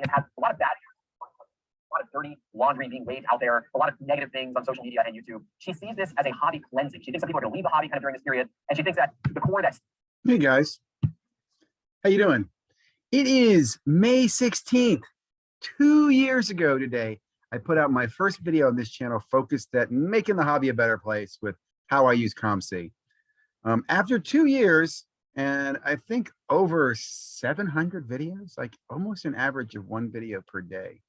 and has a lot of bad, a lot of dirty laundry being waved out there, a lot of negative things on social media and YouTube. She sees this as a hobby cleansing. She thinks that people are going to leave the hobby kind of during this period, and she thinks that the core that's. Hey guys, how you doing? It is May 16th. 2 years ago today, I put out my first video on this channel focused at making the hobby a better place with how I use COMC. After 2 years, and I think over 700 videos, like almost an average of 1 video per day,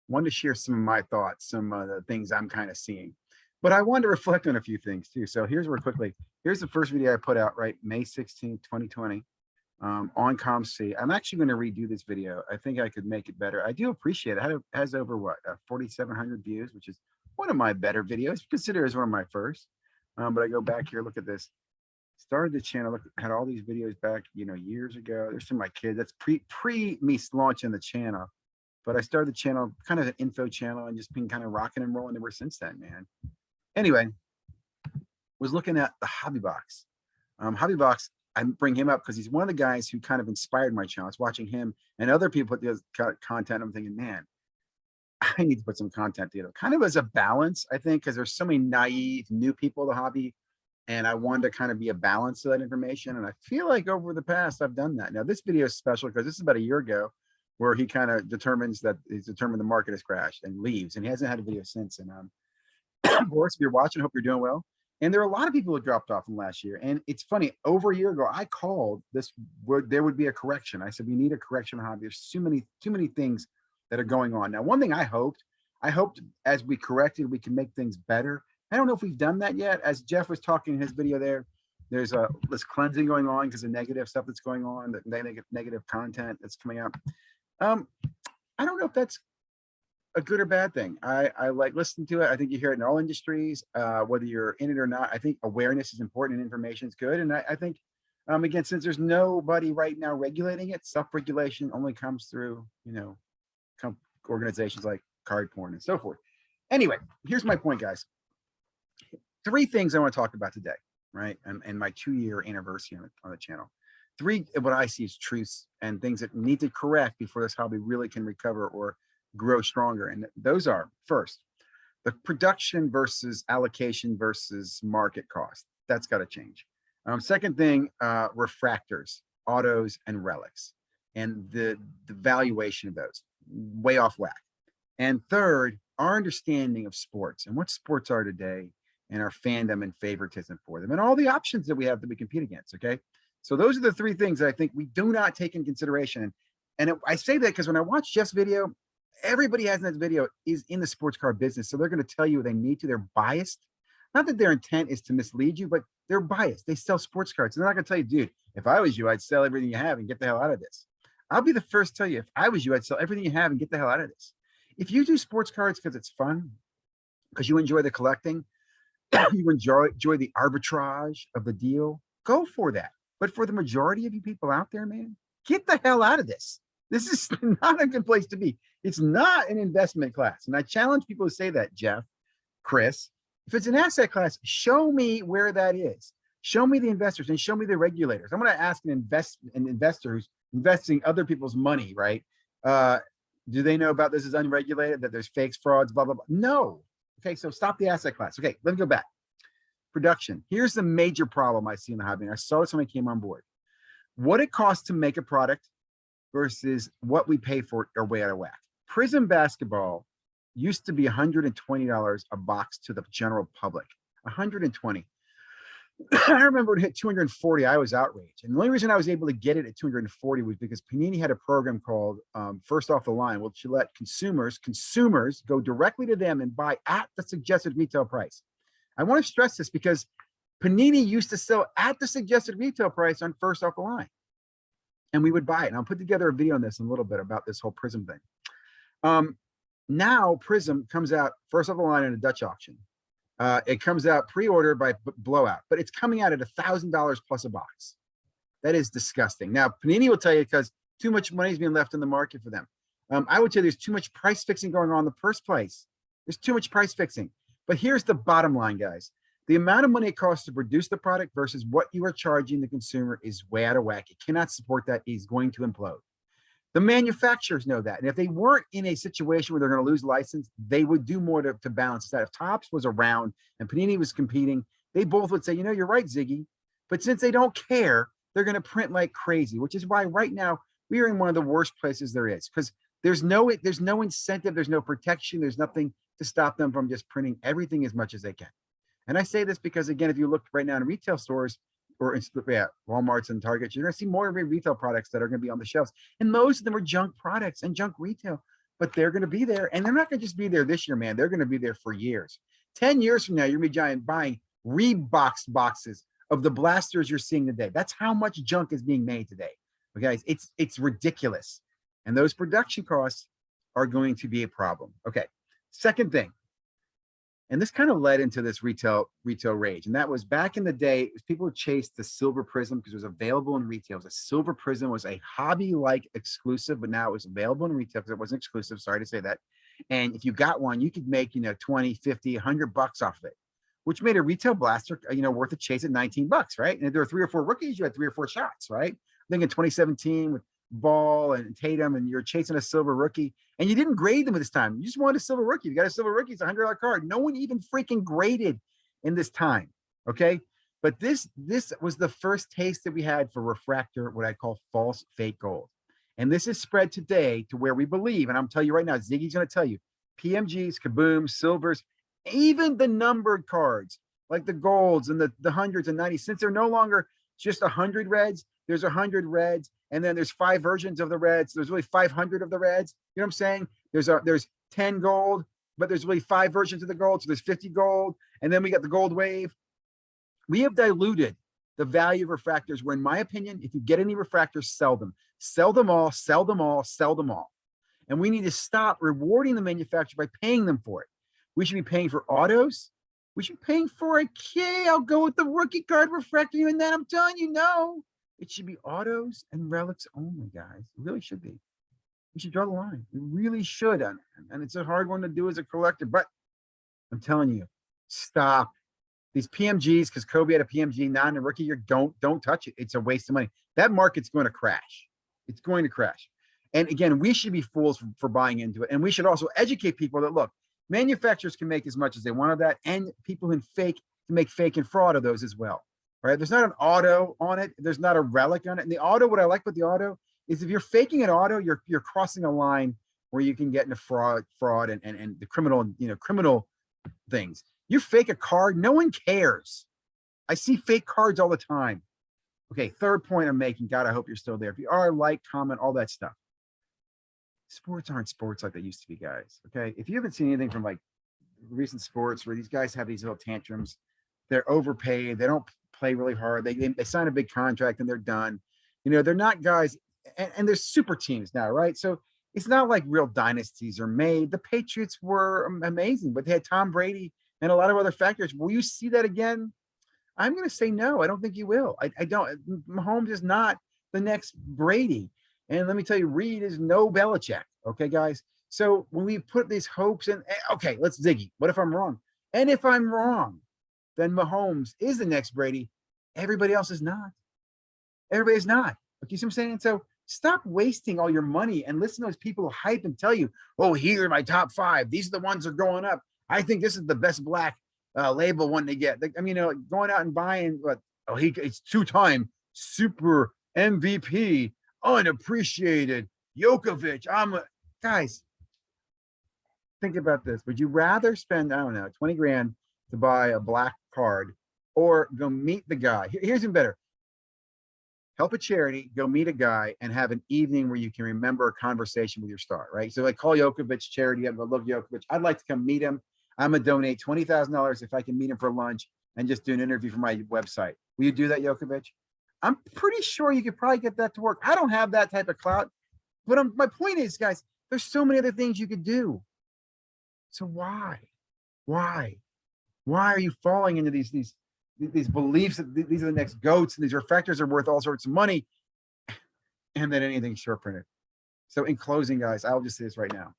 wanted to share some of my thoughts, some of the things I'm kind of seeing. But I wanted to reflect on a few things too. So here's real quickly. Here's the first video I put out, right? May 16th, 2020. On COMC. I'm actually going to redo this video. I think I could make it better. I do appreciate it. It has over what, 4,700 views, which is one of my better videos. Consider as one of my first. But I go back here, look at this. Started the channel, look, had all these videos back, years ago. There's some of my kids. That's pre me launching the channel. But I started the channel, kind of an info channel, and just been kind of rocking and rolling ever since then, man. Anyway, was looking at the Hobby Box. Hobby Box, I bring him up because he's one of the guys who kind of inspired my channel. I was watching him and other people put this content. I'm thinking, man, I need to put some content together. Kind of as a balance, I think, because there's so many naive new people in the hobby, and I wanted to kind of be a balance to that information. And I feel like over the past, I've done that. Now, this video is special because this is about a year ago where he kind of determined the market has crashed and leaves, and he hasn't had a video since. And Boris, if you're watching, I hope you're doing well. And there are a lot of people who dropped off from last year. And it's funny, over a year ago, I called this where there would be a correction. I said, we need a correction in the hobby. There's too many things that are going on. Now, one thing I hoped as we corrected, we can make things better. I don't know if we've done that yet. As Jeff was talking in his video there's this cleansing going on because of negative stuff that's going on, the negative content that's coming out. I don't know if that's a good or bad thing. I like listening to it. I think you hear it in all industries, whether you're in it or not. I think awareness is important and information is good. And I think, again, since there's nobody right now regulating it, self-regulation only comes through, organizations like Card Porn and so forth. Anyway, here's my point, guys. 3 things I want to talk about today, right? And my 2-year anniversary on the channel. 3, what I see as truths and things that need to correct before this hobby really can recover or grow stronger. And those are, first, the production versus allocation versus market cost. That's got to change. Second thing, refractors, autos, and relics, and the valuation of those, way off whack. And third, our understanding of sports and what sports are today and our fandom and favoritism for them and all the options that we have that we compete against, okay? So those are the 3 things that I think we do not take in consideration. And I say that because when I watch Jeff's video, everybody has in that video is in the sports card business. So they're going to tell you they need to, they're biased. Not that their intent is to mislead you, but they're biased. They sell sports cards. And they're not going to tell you, dude, if I was you, I'd sell everything you have and get the hell out of this. I'll be the first to tell you, if I was you, I'd sell everything you have and get the hell out of this. If you do sports cards because it's fun, because you enjoy the collecting, you enjoy the arbitrage of the deal, go for that. But for the majority of you people out there, man, get the hell out of this. This is not a good place to be. It's not an investment class. And I challenge people to say that, Jeff, Chris. If it's an asset class, show me where that is. Show me the investors and show me the regulators. I'm going to ask an investor who's investing other people's money, right? Do they know about this is unregulated, that there's fakes, frauds, blah, blah, blah? No. Okay, so stop the asset class. Okay, let me go back. Production. Here's the major problem I see in the hobby. And I saw this when I came on board. What it costs to make a product versus what we pay for it are way out of whack. Prism basketball used to be $120 a box to the general public. 120. I remember it hit 240. I was outraged. And the only reason I was able to get it at 240 was because Panini had a program called First Off the Line, which let consumers go directly to them and buy at the suggested retail price. I want to stress this because Panini used to sell at the suggested retail price on First Off the Line. And we would buy it. And I'll put together a video on this in a little bit about this whole Prism thing. Now Prism comes out first off the line in a Dutch auction. It comes out pre-order by Blowout, but it's coming out at $1,000 plus a box. That is disgusting. Now, Panini will tell you because too much money is being left in the market for them. I would say there's too much price fixing going on in the first place. There's too much price fixing. But here's the bottom line, guys. The amount of money it costs to produce the product versus what you are charging the consumer is way out of whack. It cannot support that. It's going to implode. The manufacturers know that. And if they weren't in a situation where they're going to lose license, they would do more to balance that. If Topps was around and Panini was competing, they both would say, you're right, Ziggy. But since they don't care, they're going to print like crazy, which is why right now we are in one of the worst places there is, because there's no incentive, there's no protection, there's nothing to stop them from just printing everything as much as they can. And I say this because, again, if you look right now in retail stores or in Walmarts and Targets, you're going to see more retail products that are going to be on the shelves. And most of them are junk products and junk retail, but they're going to be there. And they're not going to just be there this year, man. They're going to be there for years. 10 years from now, you're going to be buying Reeboks boxes of the blasters you're seeing today. That's how much junk is being made today. Okay, it's ridiculous. And those production costs are going to be a problem. Okay, second thing. And this kind of led into this retail rage. And that was back in the day, people chased the silver prism because it was available in retail. The silver prism was a hobby-like exclusive, but now it was available in retail because it wasn't exclusive. Sorry to say that. And if you got one, you could make, 20, 50, $100 off of it, which made a retail blaster, worth a chase at $19, right? And if there were 3 or 4 rookies, you had 3 or 4 shots, right? I think in 2017 with Ball and Tatum, and you're chasing a silver rookie, and you didn't grade them at this time. You just wanted a silver rookie. You got a silver rookie, it's a $100 card. No one even freaking graded in this time, okay? But this was the first taste that we had for refractor, what I call false fake gold. And this is spread today to where we believe, and I'm telling you right now, Ziggy's going to tell you, PMGs, kabooms, silvers, even the numbered cards, like the golds and the hundreds and 90s, since they're no longer just 100 reds, there's 100 reds, and then there's 5 versions of the reds. There's really 500 of the reds. You know what I'm saying? There's 10 gold, but there's really 5 versions of the gold. So there's 50 gold. And then we got the gold wave. We have diluted the value of refractors, where in my opinion, if you get any refractors, sell them. Sell them all, sell them all, sell them all. And we need to stop rewarding the manufacturer by paying them for it. We should be paying for autos. We should be paying for I'll go with the rookie card refractor. Even then, I'm telling you, no. It should be autos and relics only, guys. It really should be. We should draw the line. We really should. And it's a hard one to do as a collector, but I'm telling you, stop. These PMGs, because Kobe had a PMG, not a rookie year, don't touch it. It's a waste of money. That market's going to crash. It's going to crash. And again, we should be fools for buying into it. And we should also educate people that, look, manufacturers can make as much as they want of that, and people can make fake and fraud of those as well. Right? There's not an auto on it. There's not a relic on it. And the auto, what I like with the auto is if you're faking an auto, you're crossing a line where you can get into fraud and the criminal things. You fake a card, no one cares. I see fake cards all the time. Okay, third point I'm making. God, I hope you're still there. If you are, like, comment, all that stuff. Sports aren't sports like they used to be, guys. Okay, if you haven't seen anything from like recent sports where these guys have these little tantrums, they're overpaid, they don't play really hard, they sign a big contract and they're done. They're not guys, and there's super teams now, right? So it's not like real dynasties are made. The Patriots were amazing, but they had Tom Brady and a lot of other factors. Will you see that again? I'm going to say no. I don't think you will. I don't. Mahomes is not the next Brady. And let me tell you, Reed is no Belichick. Okay, guys. So when we put these hopes in, okay, let's Ziggy. What if I'm wrong? And if I'm wrong, then Mahomes is the next Brady. Everybody else is not. Everybody is not. Okay, you see what I'm saying? So stop wasting all your money and listen to those people who hype and tell you, oh, here are my top 5. These are the ones that are going up. I think this is the best black label one to get. I mean, going out and buying what? Oh, it's 2-time super MVP, unappreciated Djokovic. Guys, think about this. Would you rather spend, I don't know, 20 grand to buy a black card, or go meet the guy? Here's even better. Help a charity, go meet a guy, and have an evening where you can remember a conversation with your star, right? So like call Djokovic charity. I love Djokovic. I'd like to come meet him. I'm going to donate $20,000 if I can meet him for lunch and just do an interview for my website. Will you do that, Djokovic? I'm pretty sure you could probably get that to work. I don't have that type of clout, but my point is, guys, there's so many other things you could do. So why are you falling into these beliefs that these are the next goats and these refractors are worth all sorts of money, and then anything short printed? So in closing, guys, I'll just say this right now.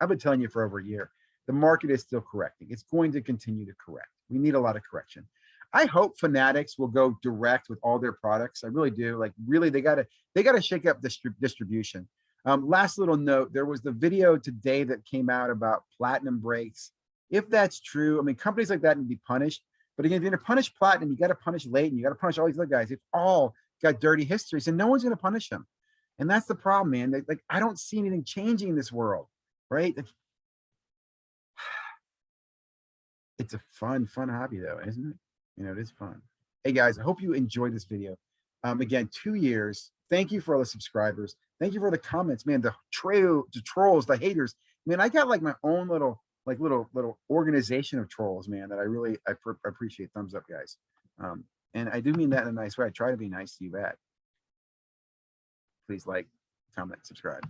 I've been telling you for over a year, the market is still correcting. It's going to continue to correct. We need a lot of correction. I hope Fanatics will go direct with all their products. I really do. Like, really, they gotta shake up distribution. Last little note, there was the video today that came out about platinum breaks. If that's true, I mean, companies like that need to be punished. But again, if you're going to punish platinum, you got to punish Leighton. You got to punish all these other guys. They've all got dirty histories, and no one's going to punish them. And that's the problem, man. Like, I don't see anything changing in this world, right? It's a fun hobby though, isn't it? You know, it is fun. Hey guys, I hope you enjoyed this video. Again, 2 years. Thank you for all the subscribers. Thank you for the comments, man. The trolls, the haters. Man, I got like my own little organization of trolls, man, that I appreciate. Thumbs up, guys. And I do mean that in a nice way. I try to be nice to you back. Please like, comment, subscribe.